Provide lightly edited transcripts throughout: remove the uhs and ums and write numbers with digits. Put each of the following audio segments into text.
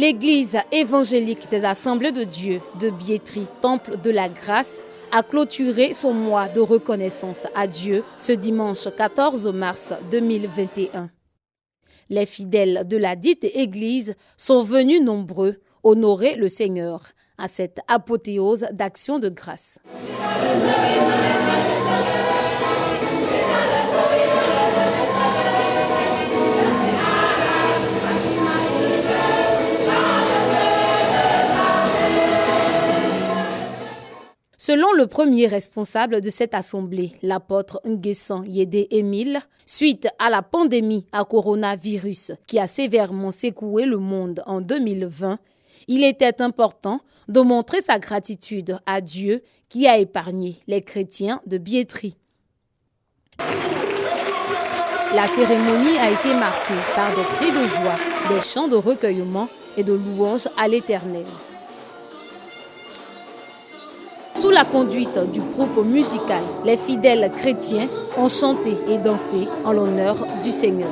L'église évangélique des Assemblées de Dieu de Biétry, Temple de la Grâce, a clôturé son mois de reconnaissance à Dieu ce dimanche 14 mars 2021. Les fidèles de la dite église sont venus nombreux honorer le Seigneur à cette apothéose d'action de grâce. Selon le premier responsable de cette assemblée, l'apôtre Nguessan Yédé Émile, suite à la pandémie à coronavirus qui a sévèrement secoué le monde en 2020, il était important de montrer sa gratitude à Dieu qui a épargné les chrétiens de Biétry. La cérémonie a été marquée par des cris de joie, des chants de recueillement et de louanges à l'Éternel. Sous la conduite du groupe musical, les fidèles chrétiens ont chanté et dansé en l'honneur du Seigneur.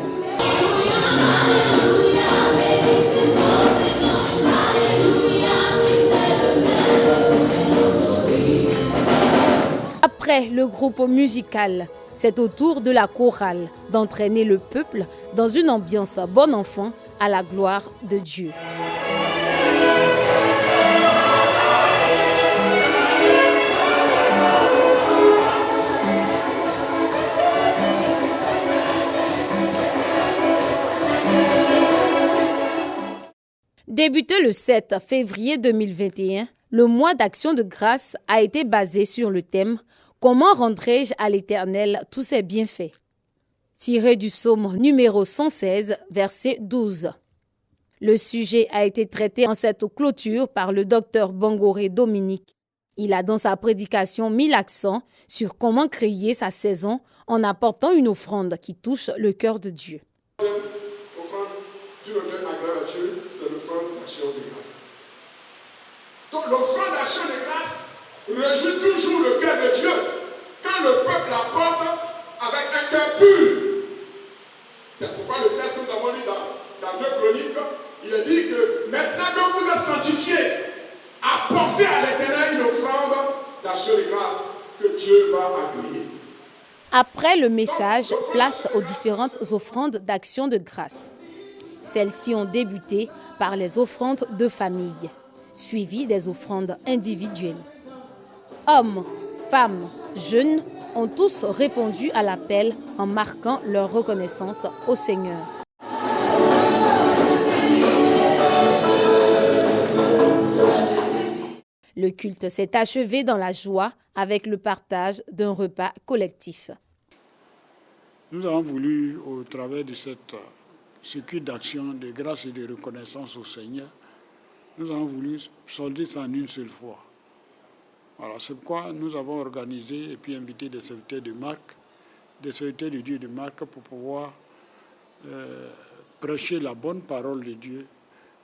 Après le groupe musical, c'est au tour de la chorale d'entraîner le peuple dans une ambiance bon enfant à la gloire de Dieu. Débuté le 7 février 2021, le mois d'action de grâce a été basé sur le thème « Comment rendrai-je à l'Éternel tous ses bienfaits ?» tiré du psaume numéro 116, verset 12. Le sujet a été traité en cette clôture par le docteur Bangoré Dominique. Il a dans sa prédication mis l'accent sur comment créer sa saison en apportant une offrande qui touche le cœur de Dieu. Donc l'offrande d'action de grâce réjouit toujours le cœur de Dieu quand le peuple apporte avec un cœur pur. C'est pourquoi le texte que nous avons lu dans 2 Chroniques, il est dit que maintenant que vous êtes sanctifiés, apportez à l'Éternel une offrande d'action de grâce que Dieu va accueillir. Après le message, place aux différentes offrandes d'action de grâce. Celles-ci ont débuté par les offrandes de famille, suivies des offrandes individuelles. Hommes, femmes, jeunes ont tous répondu à l'appel en marquant leur reconnaissance au Seigneur. Le culte s'est achevé dans la joie avec le partage d'un repas collectif. Nous avons voulu, au travers de ce culte d'action de grâce et de reconnaissance au Seigneur, nous avons voulu solder ça en une seule fois. Voilà, c'est pourquoi nous avons organisé et puis invité des serviteurs de Marc, des serviteurs de Dieu de Marc pour pouvoir prêcher la bonne parole de Dieu,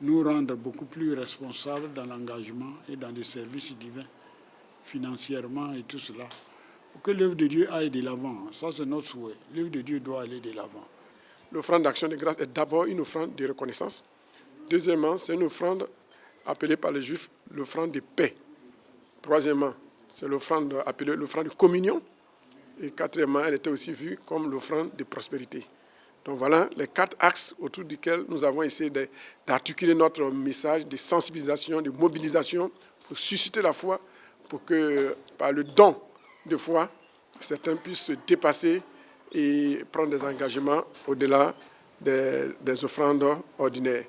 nous rendre beaucoup plus responsables dans l'engagement et dans les services divins, financièrement et tout cela, pour que l'œuvre de Dieu aille de l'avant. Ça, c'est notre souhait. L'œuvre de Dieu doit aller de l'avant. L'offrande d'action de grâce est d'abord une offrande de reconnaissance. Deuxièmement, c'est une offrande appelée par les Juifs l'offrande de paix. Troisièmement, c'est l'offrande appelée l'offrande de communion. Et quatrièmement, elle était aussi vue comme l'offrande de prospérité. Donc voilà les 4 axes autour desquels nous avons essayé d'articuler notre message de sensibilisation, de mobilisation pour susciter la foi, pour que par le don de foi, certains puissent se dépasser et prendre des engagements au-delà des offrandes ordinaires.